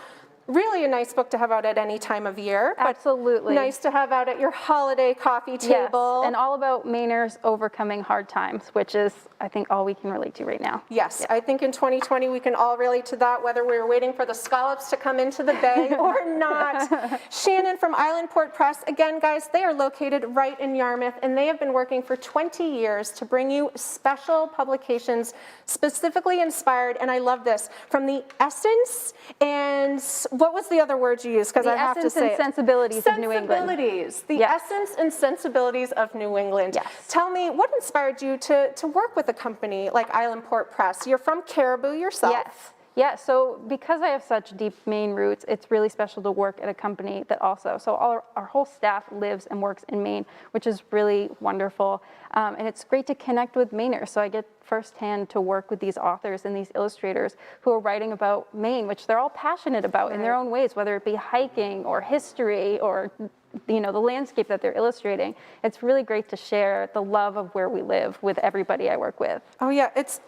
Really a nice book to have out at any time of year. Absolutely. Nice to have out at your holiday coffee table. Yes, and all about Mainers overcoming hard times, which is, I think, all we can relate to right now. Yes, Yeah. I think in 2020 we can all relate to that, whether we're waiting for the scallops to come into the bay or not. Shannon from Island Port Press, again, guys, they are located right in Yarmouth, and they have been working for 20 years to bring you special publications specifically inspired, and I love this, from the essence and what was the other word you used? Because I have to say The essence and sensibilities of New England. Sensibilities. The Yes. essence and sensibilities of New England. Yes. Tell me, what inspired you to work with a company like Island Port Press? You're from Caribou yourself. Yes. Yeah, so because I have such deep Maine roots, it's really special to work at a company that also, so our whole staff lives and works in Maine, which is really wonderful. And it's great to connect with Mainers. So I get firsthand to work with these authors and these illustrators who are writing about Maine, which they're all passionate about in their own ways, whether it be hiking or history or the landscape that they're illustrating. It's really great to share the love of where we live with everybody I work with. Oh yeah, it's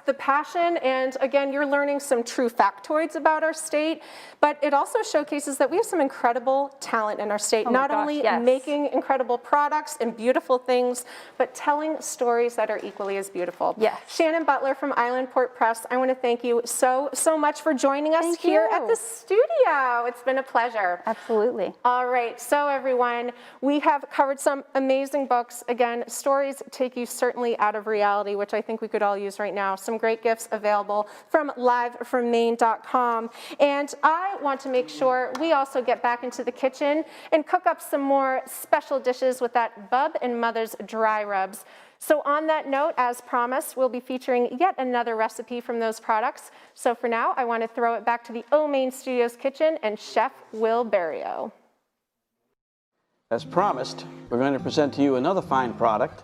the passion, and again, you're learning some true factoids about our state, but it also showcases that we have some incredible talent in our state, Oh my not gosh, only yes. making incredible products and beautiful things, but telling stories that are equally as beautiful. Yes. Shannon Butler from Island Port Press, I want to thank you so much for joining us Thank here you. at the studio. It's been a pleasure. Absolutely. All right, so everyone, we have covered some amazing books. Again, stories take you certainly out of reality, which I think we could all use right now. Some great gifts available from livefrommaine.com. And I want to make sure we also get back into the kitchen and cook up some more special dishes with that Bub and Mother's dry rubs. So on that note, as promised, we'll be featuring yet another recipe from those products. So for now, I want to throw it back to the Maine Studios kitchen and Chef Will Berrio. As promised, we're going to present to you another fine product,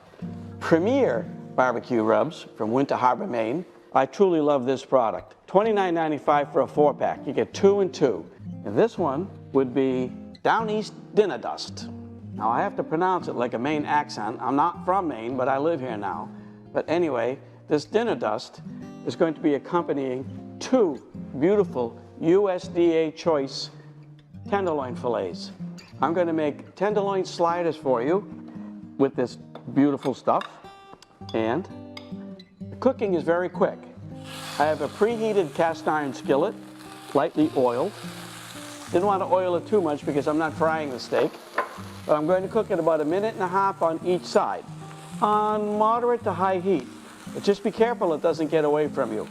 Premier Barbecue Rubs from Winter Harbor, Maine. I truly love this product. $29.95 for a 4-pack. You get 2 and 2. And this one would be Down East Dinner Dust. Now I have to pronounce it like a Maine accent. I'm not from Maine, but I live here now. But anyway, this dinner dust is going to be accompanying 2 beautiful USDA choice tenderloin fillets. I'm going to make tenderloin sliders for you with this beautiful stuff, and the cooking is very quick. I have a preheated cast iron skillet, lightly oiled. Didn't want to oil it too much because I'm not frying the steak, but I'm going to cook it about 1.5 minutes on each side on moderate to high heat. But just be careful it doesn't get away from you.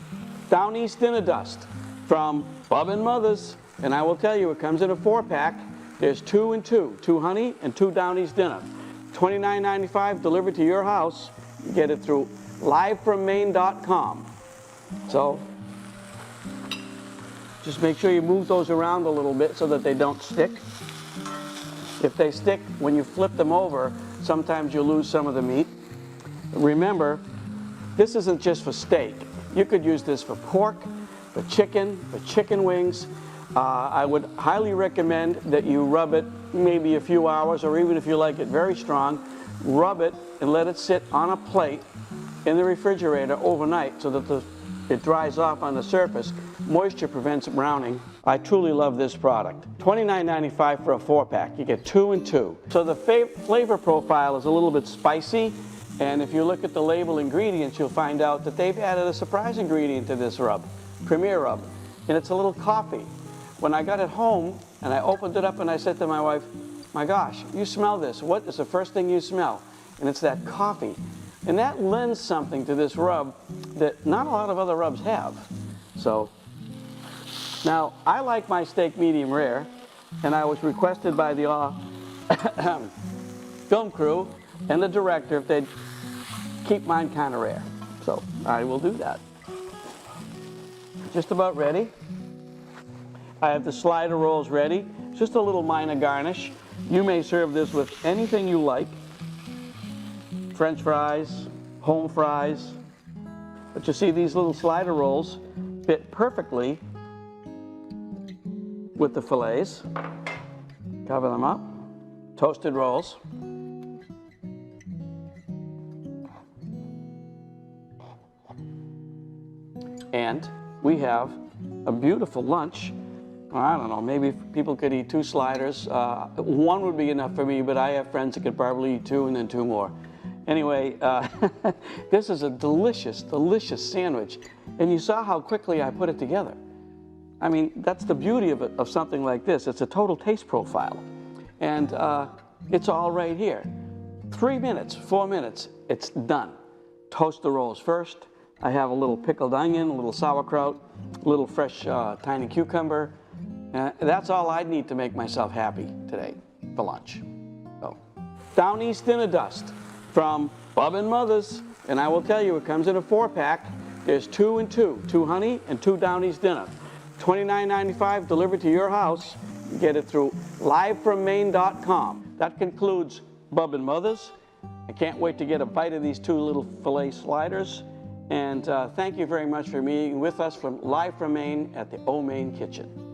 Down East Dinner Dust from Bub and Mother's, and I will tell you, it comes in a 4-pack. There's 2 and 2, 2 honey and 2 Down East dinner. $29.95 delivered to your house. You get it through livefrommaine.com. So just make sure you move those around a little bit so that they don't stick. If they stick, when you flip them over, sometimes you lose some of the meat. Remember, this isn't just for steak. You could use this for pork, for chicken wings. I would highly recommend that you rub it maybe a few hours, or even if you like it very strong, rub it and let it sit on a plate in the refrigerator overnight so that it dries off on the surface. Moisture prevents browning. I truly love this product. $29.95 for a 4-pack. You get 2 and 2. So the flavor profile is a little bit spicy, and if you look at the label ingredients, you'll find out that they've added a surprise ingredient to this rub, Premier Rub, and it's a little coffee. When I got it home and I opened it up and I said to my wife, my gosh, you smell this. What is the first thing you smell? And it's that coffee. And that lends something to this rub that not a lot of other rubs have. So, now I like my steak medium rare, and I was requested by the film crew and the director if they'd keep mine kind of rare. So I will do that. Just about ready. I have the slider rolls ready. Just a little minor garnish. You may serve this with anything you like. French fries, home fries. But you see these little slider rolls fit perfectly with the fillets. Cover them up. Toasted rolls. And we have a beautiful lunch. I don't know, maybe people could eat 2 sliders. One would be enough for me, but I have friends that could probably eat 2 and then 2 more. Anyway, this is a delicious, delicious sandwich. And you saw how quickly I put it together. I mean, that's the beauty of it, of something like this. It's a total taste profile. And it's all right here. 3 minutes, 4 minutes, it's done. Toast the rolls first. I have a little pickled onion, a little sauerkraut, a little fresh tiny cucumber. That's all I need to make myself happy today for lunch. So, Down East Dinner Dust from Bub and Mother's. And I will tell you, it comes in a 4-pack. There's 2 and 2, 2 honey and 2 Down East Dinner. $29.95 delivered to your house. You get it through livefrommaine.com. That concludes Bub and Mother's. I can't wait to get a bite of these 2 little filet sliders. And thank you very much for being with us live from Maine at the O Maine Kitchen.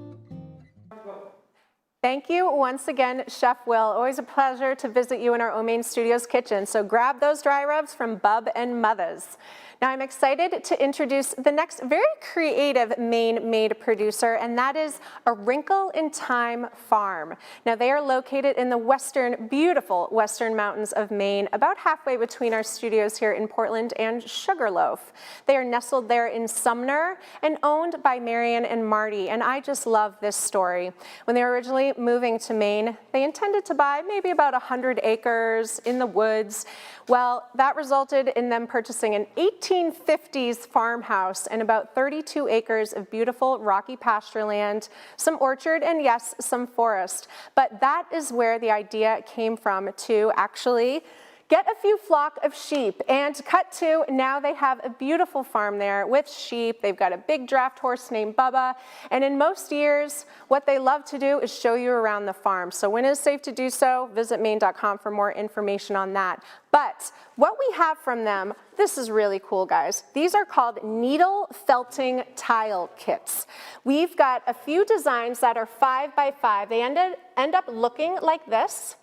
Thank you once again, Chef Will. Always a pleasure to visit you in our O Maine Studios kitchen. So grab those dry rubs from Bub and Mother's. Now I'm excited to introduce the next very creative Maine-made producer, and that is A Wrinkle in Thyme Farm. Now they are located in the beautiful western mountains of Maine, about halfway between our studios here in Portland and Sugarloaf. They are nestled there in Sumner and owned by Marion and Marty, and I just love this story. When they were originally moving to Maine, they intended to buy maybe about 100 acres in the woods. Well, that resulted in them purchasing an 1850s farmhouse and about 32 acres of beautiful rocky pasture land, some orchard, and yes, some forest. But that is where the idea came from to actually get a few flock of sheep, and cut to, now they have a beautiful farm there with sheep. They've got a big draft horse named Bubba, and in most years, what they love to do is show you around the farm. So when it's safe to do so, visit Maine.com for more information on that. But what we have from them, this is really cool, guys. These are called needle felting tile kits. We've got a few designs that are 5 by 5. They end up looking like this.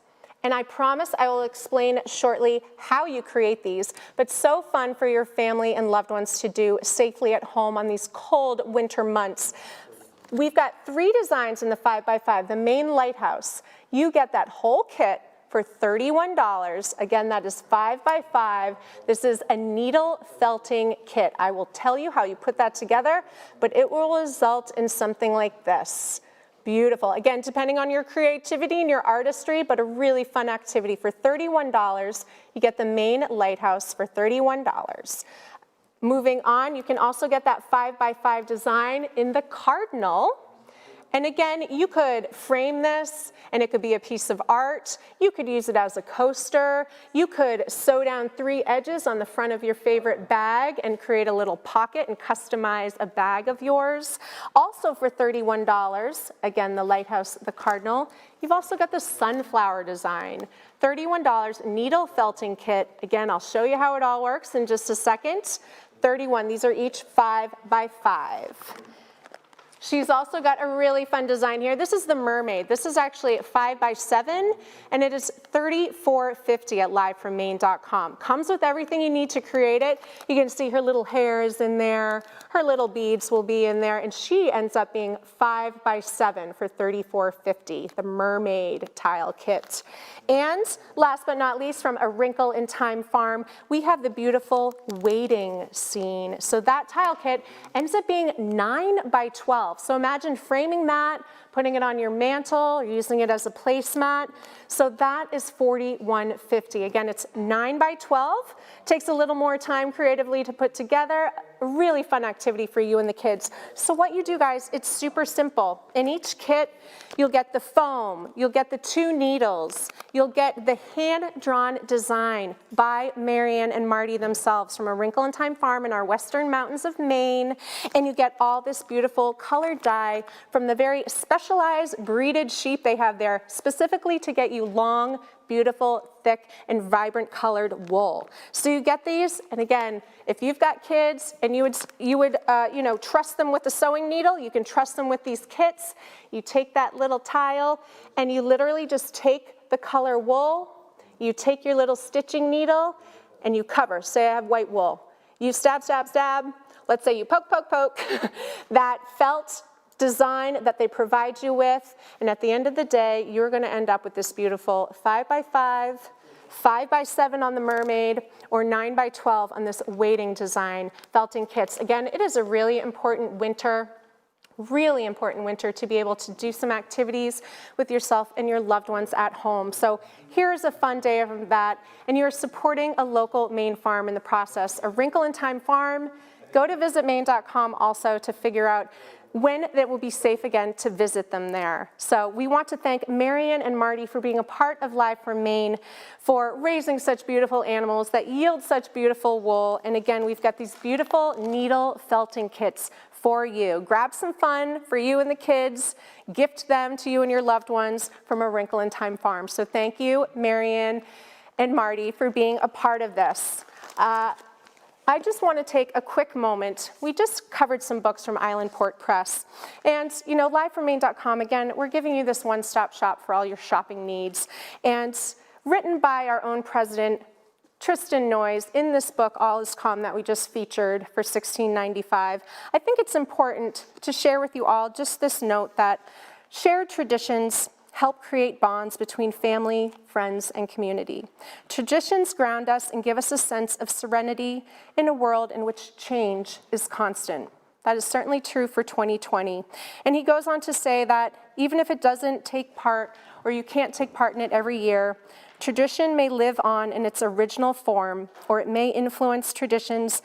And I promise I will explain shortly how you create these, but so fun for your family and loved ones to do safely at home on these cold winter months. We've got 3 designs in the 5 by 5, the Maine Lighthouse. You get that whole kit for $31. Again, that is 5 by 5. This is a needle felting kit. I will tell you how you put that together, but it will result in something like this. Beautiful. Again, depending on your creativity and your artistry, but a really fun activity for $31. You get the Maine Lighthouse for $31. Moving on, you can also get that 5 by 5 design in the Cardinal. And again, you could frame this and it could be a piece of art. You could use it as a coaster. You could sew down 3 edges on the front of your favorite bag and create a little pocket and customize a bag of yours. Also for $31, again, the Lighthouse, the Cardinal, you've also got the sunflower design. $31 needle felting kit. Again, I'll show you how it all works in just a second. $31, these are each 5 by 5. She's also got a really fun design here. This is the mermaid. This is actually 5 by 7, and it is $34.50 at livefrommaine.com. Comes with everything you need to create it. You can see her little hair is in there. Her little beads will be in there, and she ends up being 5 by 7 for $34.50, the mermaid tile kit. And last but not least, from A Wrinkle in Thyme Farm, we have the beautiful wading scene. So that tile kit ends up being 9 by 12. itself. So imagine framing that, putting it on your mantle, or using it as a placemat. So that is $41.50. Again, it's 9 by 12. Takes a little more time creatively to put together. A really fun activity for you and the kids. So what you do, guys, it's super simple. In each kit, you'll get the foam, you'll get the 2 needles, you'll get the hand-drawn design by Marianne and Marty themselves from a Wrinkle in Time farm in our western mountains of Maine, and you get all this beautiful colored dye from the very specialized breeded sheep they have there, specifically to get you long, beautiful, thick, and vibrant colored wool. So you get these, and again, if you've got kids and you would trust them with the sewing needle, you can trust them with these kits. You take that little tile and you literally just take the color wool, you take your little stitching needle and you cover. Say I have white wool. You stab, stab, stab. Let's say you poke, poke, poke. That felt design that they provide you with, and at the end of the day, you're going to end up with this beautiful 5 by 5, 5 by 7 on the mermaid, or 9 by 12 on this wading design felting kits. Again, it is a really important winter to be able to do some activities with yourself and your loved ones at home. So here's a fun day of that, and you're supporting a local Maine farm in the process, a Wrinkle in Time farm. Go to visitmaine.com also to figure out when it will be safe again to visit them there. So we want to thank Marianne and Marty for being a part of Live from Maine, for raising such beautiful animals that yield such beautiful wool. And again, we've got these beautiful needle felting kits for you. Grab some fun for you and the kids, gift them to you and your loved ones from a Wrinkle in Time farm. So thank you, Marianne and Marty, for being a part of this. I just want to take a quick moment. We just covered some books from Island Port Press. And, livefrommaine.com, again, we're giving you this one-stop shop for all your shopping needs. And written by our own president, Tristan Noyes, in this book, All Is Calm, that we just featured for $16.95, I think it's important to share with you all just this note that shared traditions help create bonds between family, friends, and community. Traditions ground us and give us a sense of serenity in a world in which change is constant. That is certainly true for 2020. And he goes on to say that even if it doesn't take part, or you can't take part in it every year, tradition may live on in its original form, or it may influence traditions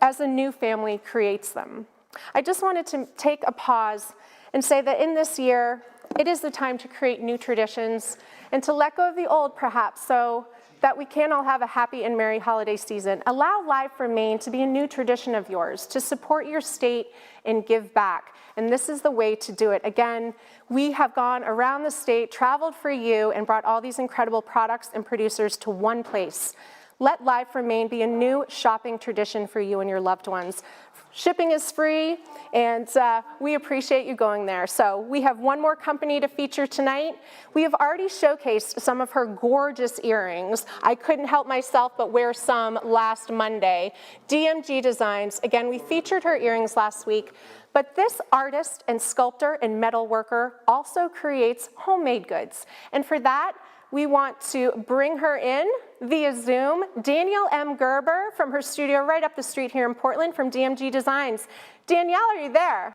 as a new family creates them. I just wanted to take a pause and say that in this year, it is the time to create new traditions and to let go of the old, perhaps, so that we can all have a happy and merry holiday season. Allow Live from Maine to be a new tradition of yours, to support your state and give back. And this is the way to do it. Again, we have gone around the state, traveled for you, and brought all these incredible products and producers to one place. Let Live from Maine be a new shopping tradition for you and your loved ones. Shipping is free, and we appreciate you going there. So we have one more company to feature tonight. We have already showcased some of her gorgeous earrings. I couldn't help myself but wear some last Monday. DMG Designs, again, we featured her earrings last week, but this artist and sculptor and metal worker also creates homemade goods. And for that, we want to bring her in via Zoom, Danielle M. Gerber from her studio right up the street here in Portland from DMG Designs. Danielle, are you there?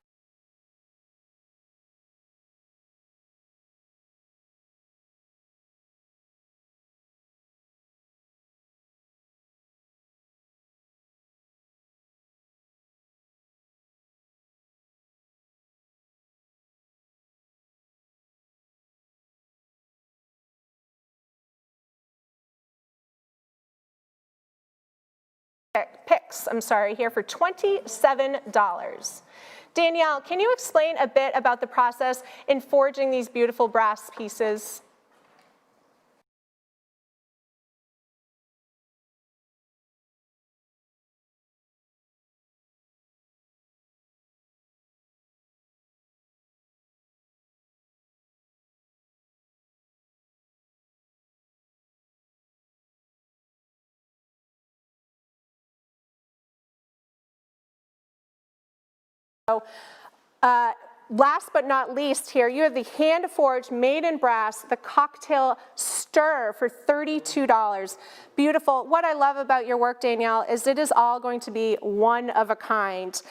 Picks, here for $27. Danielle, can you explain a bit about the process in forging these beautiful brass pieces? So, last but not least here, you have the hand-forged, made in brass, the cocktail stir for $32. Beautiful. What I love about your work, Danielle, is it is all going to be one of a kind.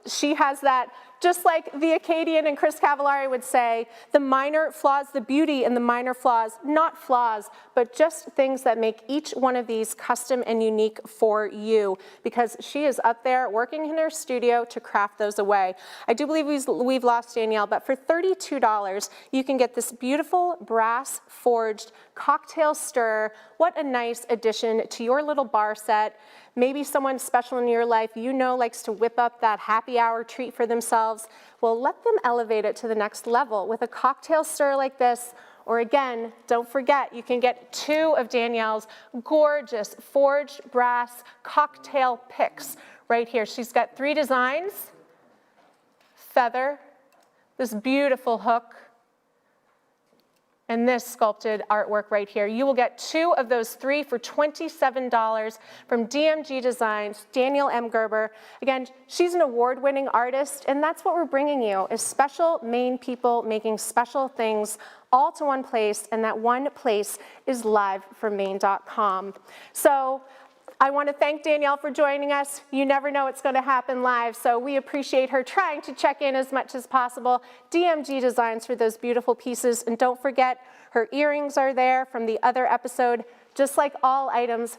She has that just like the Acadian and Chris Cavallari would say, the minor flaws, the beauty in the minor flaws, not flaws, but just things that make each one of these custom and unique for you, because she is up there working in her studio to craft those away. I do believe we've lost Danielle, but for $32, you can get this beautiful brass forged cocktail stir. What a nice addition to your little bar set. Maybe someone special in your life you know likes to whip up that happy hour treat for themselves. Well, let them elevate it to the next level with a cocktail stir like this. Or again, don't forget, you can get 2 of Danielle's gorgeous forged brass cocktail picks right here. She's got 3 designs: feather, this beautiful hook, and this sculpted artwork right here. You will get 2 of those 3 for $27 from DMG Designs, Danielle M. Gerber. Again, she's an award-winning artist, and that's what we're bringing you, is special Maine people making special things all to one place, and that one place is livefrommaine.com. So I want to thank Danielle for joining us. You never know what's going to happen live, so we appreciate her trying to check in as much as possible. DMG Designs for those beautiful pieces, and don't forget, her earrings are there from the other episode. Just like all items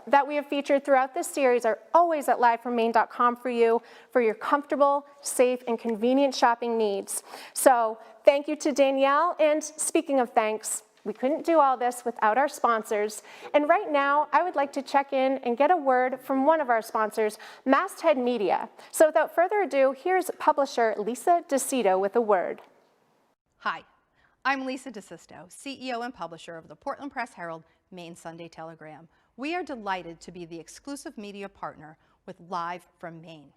that we have featured throughout this series are always at livefrommaine.com for you for your comfortable, safe, and convenient shopping needs. So thank you to Danielle, and speaking of thanks, we couldn't do all this without our sponsors. And right now, I would like to check in and get a word from one of our sponsors, Masthead Media. So without further ado, here's publisher Lisa DeCito with a word. Hi, I'm Lisa DeSisto, CEO and publisher of the Portland Press Herald, Maine Sunday Telegram. We are delighted to be the exclusive media partner with Live from Maine.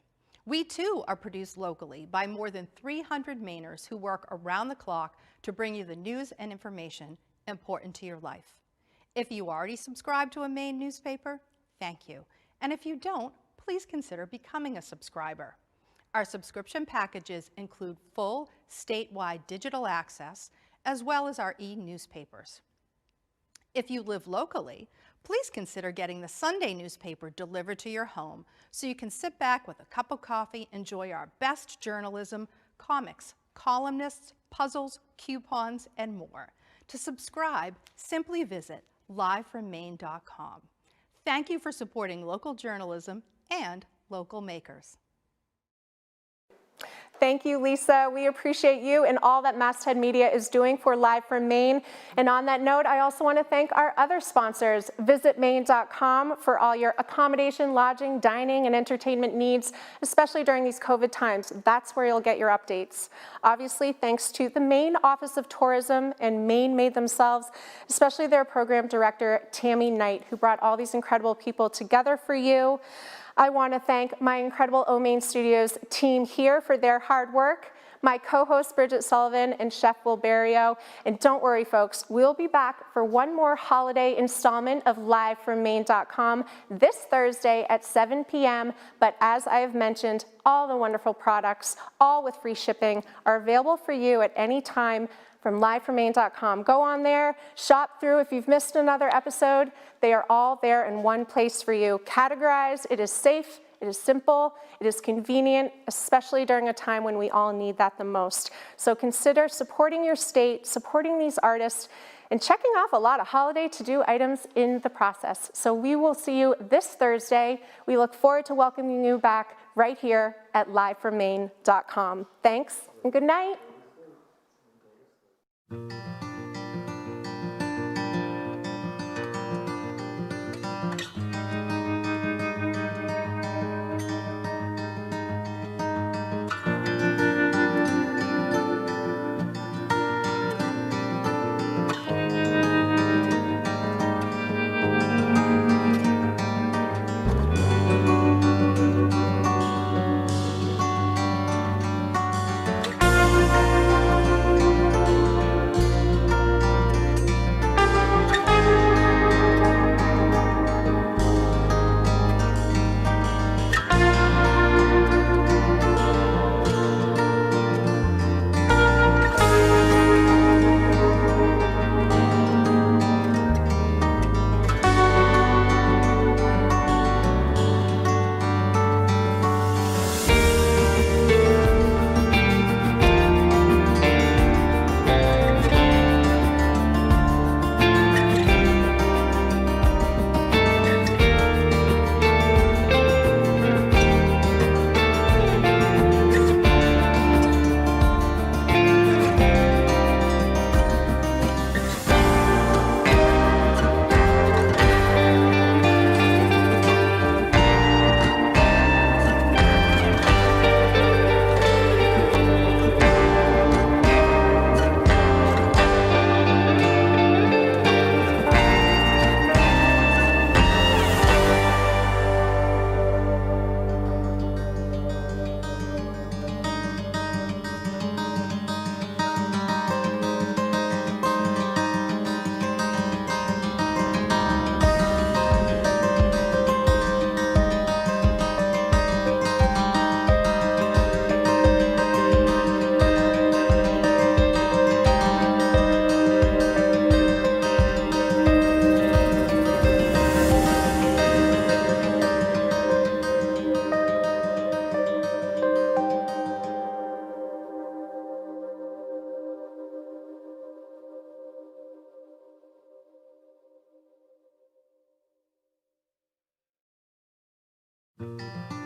We too are produced locally by more than 300 Mainers who work around the clock to bring you the news and information important to your life. If you already subscribe to a Maine newspaper, thank you. And if you don't, please consider becoming a subscriber. Our subscription packages include full statewide digital access, as well as our e-newspapers. If you live locally, please consider getting the Sunday newspaper delivered to your home so you can sit back with a cup of coffee, enjoy our best journalism, comics, columnists, puzzles, coupons, and more. To subscribe, simply visit livefrommaine.com. Thank you for supporting local journalism and local makers. Thank you, Lisa. We appreciate you and all that Masthead Media is doing for Live from Maine. And on that note, I also want to thank our other sponsors. Visit Maine.com for all your accommodation, lodging, dining, and entertainment needs, especially during these COVID times. That's where you'll get your updates. Obviously, thanks to the Maine Office of Tourism and Maine Made themselves, especially their program director, Tammy Knight, who brought all these incredible people together for you. I want to thank my incredible Maine Studios team here for their hard work, my co-host Bridget Sullivan and Chef Will Barrio. And don't worry, folks, we'll be back for one more holiday installment of LiveFromMaine.com this Thursday at 7 p.m. But as I have mentioned, all the wonderful products, all with free shipping, are available for you at any time from livefrommaine.com. Go on there, shop through. If you've missed another episode, they are all there in one place for you. Categorized, it is safe, it is simple, it is convenient, especially during a time when we all need that the most. So consider supporting your state, supporting these artists, and checking off a lot of holiday to-do items in the process. So we will see you this Thursday. We look forward to welcoming you back right here at livefrommaine.com. Thanks and good night. you.